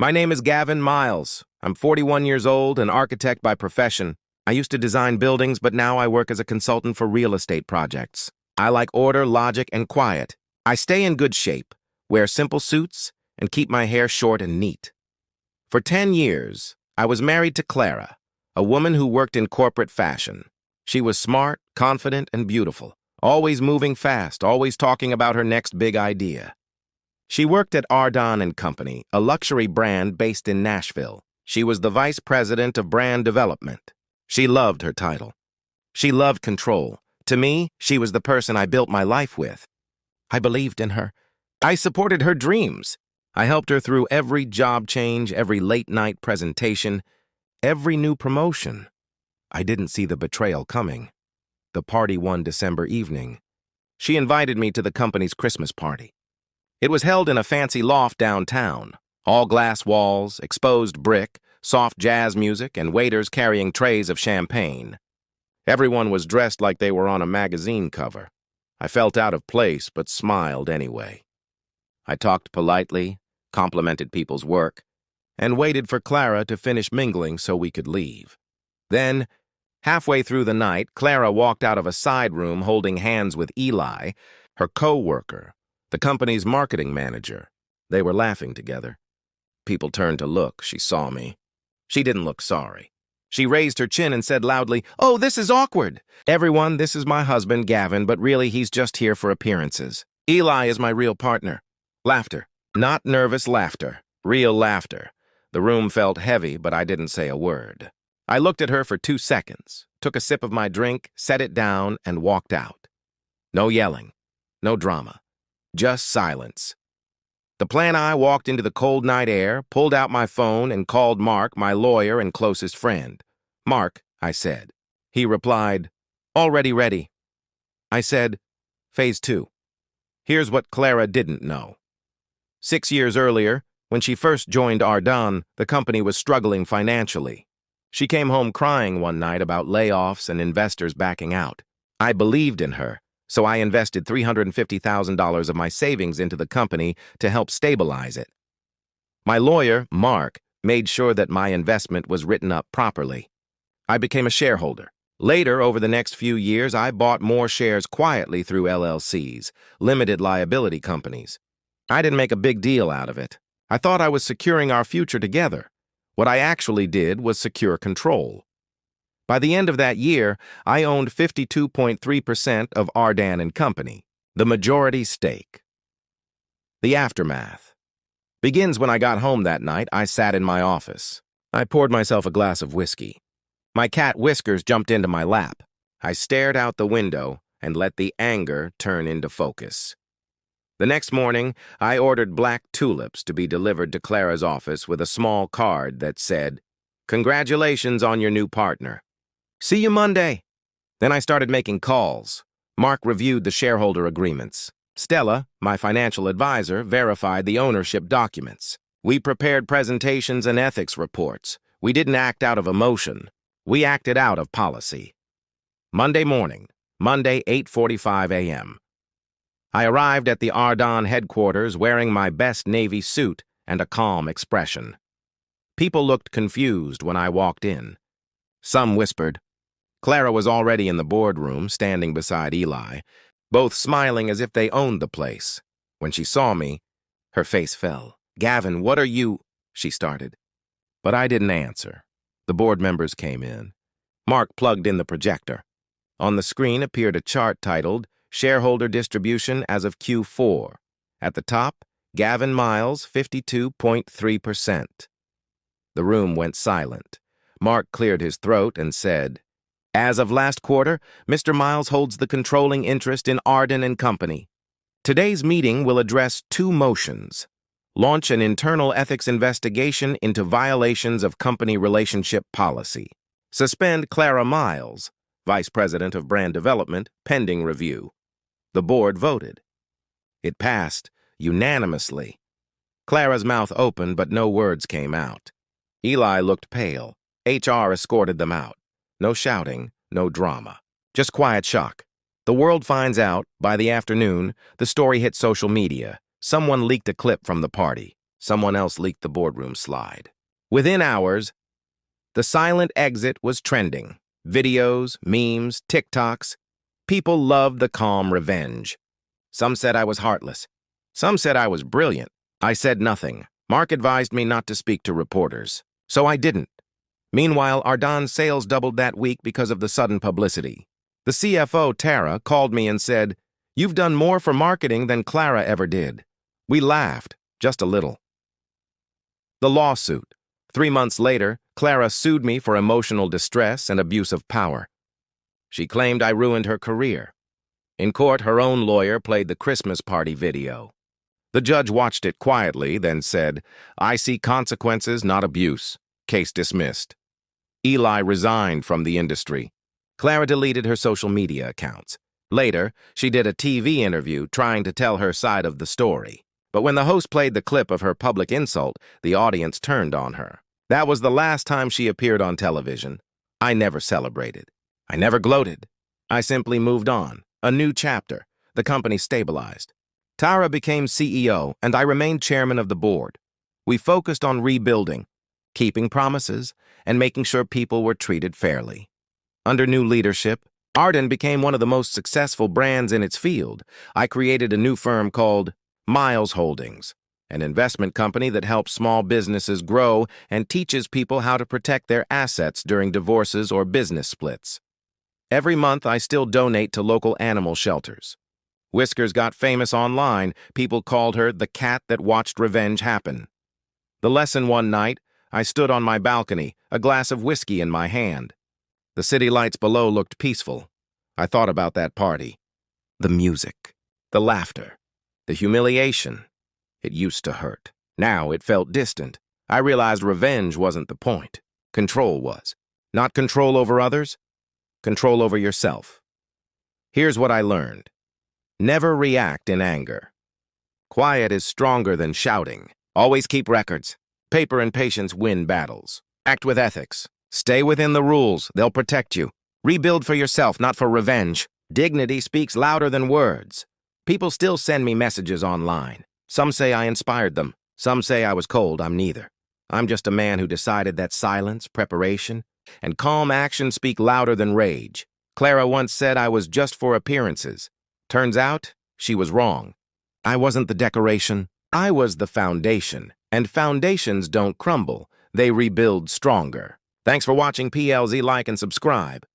My name is Gavin Miles. I'm 41 years old, an architect by profession. I used to design buildings, but now I work as a consultant for real estate projects. I like order, logic, and quiet. I stay in good shape, wear simple suits, and keep my hair short and neat. For 10 years, I was married to Clara, a woman who worked in corporate fashion. She was smart, confident, and beautiful, always moving fast, always talking about her next big idea. She worked at Ardon & Company, a luxury brand based in Nashville. She was the vice president of brand development. She loved her title. She loved control. To me, she was the person I built my life with. I believed in her. I supported her dreams. I helped her through every job change, every late-night presentation, every new promotion. I didn't see the betrayal coming. The party one December evening. She invited me to the company's Christmas party. It was held in a fancy loft downtown. All glass walls, exposed brick, soft jazz music, and waiters carrying trays of champagne. Everyone was dressed like they were on a magazine cover. I felt out of place, but smiled anyway. I talked politely, complimented people's work, and waited for Clara to finish mingling so we could leave. Then, halfway through the night, Clara walked out of a side room holding hands with Eli, her co-worker, the company's marketing manager. They were laughing together. People turned to look. She saw me. She didn't look sorry. She raised her chin and said loudly, "Oh, this is awkward. Everyone, this is my husband, Gavin, but really he's just here for appearances. Eli is my real partner." Laughter. Not nervous laughter. Real laughter. The room felt heavy, but I didn't say a word. I looked at her for 2 seconds, took a sip of my drink, set it down, and walked out. No yelling. No drama. Just silence. The plan I walked into the cold night air, pulled out my phone, and called Mark, my lawyer and closest friend. "Mark," I said. He replied, "Already ready." I said, "Phase 2. Here's what Clara didn't know. 6 years earlier, when she first joined Ardon, the company was struggling financially. She came home crying one night about layoffs and investors backing out. I believed in her, so I invested $350,000 of my savings into the company to help stabilize it. My lawyer, Mark, made sure that my investment was written up properly. I became a shareholder. Later, over the next few years, I bought more shares quietly through LLCs, limited liability companies. I didn't make a big deal out of it. I thought I was securing our future together. What I actually did was secure control. By the end of that year, I owned 52.3% of Ardon & Company, the majority stake. The aftermath begins when I got home that night. I sat in my office. I poured myself a glass of whiskey. My cat Whiskers jumped into my lap. I stared out the window and let the anger turn into focus. The next morning, I ordered black tulips to be delivered to Clara's office with a small card that said, "Congratulations on your new partner. See you Monday." Then I started making calls. Mark reviewed the shareholder agreements. Stella, my financial advisor, verified the ownership documents. We prepared presentations and ethics reports. We didn't act out of emotion. We acted out of policy. Monday morning, Monday, 8:45 a.m. I arrived at the Ardon headquarters wearing my best navy suit and a calm expression. People looked confused when I walked in. Some whispered. Clara was already in the boardroom, standing beside Eli, both smiling as if they owned the place. When she saw me, her face fell. "Gavin, what are you—" she started. But I didn't answer. The board members came in. Mark plugged in the projector. On the screen appeared a chart titled Shareholder Distribution as of Q4. At the top, Gavin Miles, 52.3%. The room went silent. Mark cleared his throat and said, "As of last quarter, Mr. Miles holds the controlling interest in Ardon & Company. Today's meeting will address 2 motions. Launch an internal ethics investigation into violations of company relationship policy. Suspend Clara Miles, Vice President of Brand Development, pending review." The board voted. It passed unanimously. Clara's mouth opened, but no words came out. Eli looked pale. HR escorted them out. No shouting, no drama. Just quiet shock. The world finds out. By the afternoon, the story hit social media. Someone leaked a clip from the party. Someone else leaked the boardroom slide. Within hours, the silent exit was trending. Videos, memes, TikToks. People loved the calm revenge. Some said I was heartless. Some said I was brilliant. I said nothing. Mark advised me not to speak to reporters, so I didn't. Meanwhile, Ardon's sales doubled that week because of the sudden publicity. The CFO, Tara, called me and said, "You've done more for marketing than Clara ever did." We laughed, just a little. The lawsuit. 3 months later, Clara sued me for emotional distress and abuse of power. She claimed I ruined her career. In court, her own lawyer played the Christmas party video. The judge watched it quietly, then said, "I see consequences, not abuse." Case dismissed. Eli resigned from the industry. Clara deleted her social media accounts. Later, she did a TV interview trying to tell her side of the story. But when the host played the clip of her public insult, the audience turned on her. That was the last time she appeared on television. I never celebrated. I never gloated. I simply moved on. A new chapter. The company stabilized. Tara became CEO, and I remained chairman of the board. We focused on rebuilding, keeping promises, and making sure people were treated fairly. Under new leadership, Ardon became one of the most successful brands in its field. I created a new firm called Miles Holdings, an investment company that helps small businesses grow and teaches people how to protect their assets during divorces or business splits. Every month, I still donate to local animal shelters. Whiskers got famous online. People called her the cat that watched revenge happen. The lesson one night, I stood on my balcony, a glass of whiskey in my hand. The city lights below looked peaceful. I thought about that party. The music, the laughter, the humiliation. It used to hurt. Now it felt distant. I realized revenge wasn't the point. Control was. Not control over others, control over yourself. Here's what I learned. Never react in anger. Quiet is stronger than shouting. Always keep records. Paper and patience win battles. Act with ethics. Stay within the rules. They'll protect you. Rebuild for yourself, not for revenge. Dignity speaks louder than words. People still send me messages online. Some say I inspired them. Some say I was cold. I'm neither. I'm just a man who decided that silence, preparation, and calm action speak louder than rage. Clara once said I was just for appearances. Turns out, she was wrong. I wasn't the decoration. I was the foundation. And foundations don't crumble. They rebuild stronger. Thanks for watching PLZ. Like and subscribe.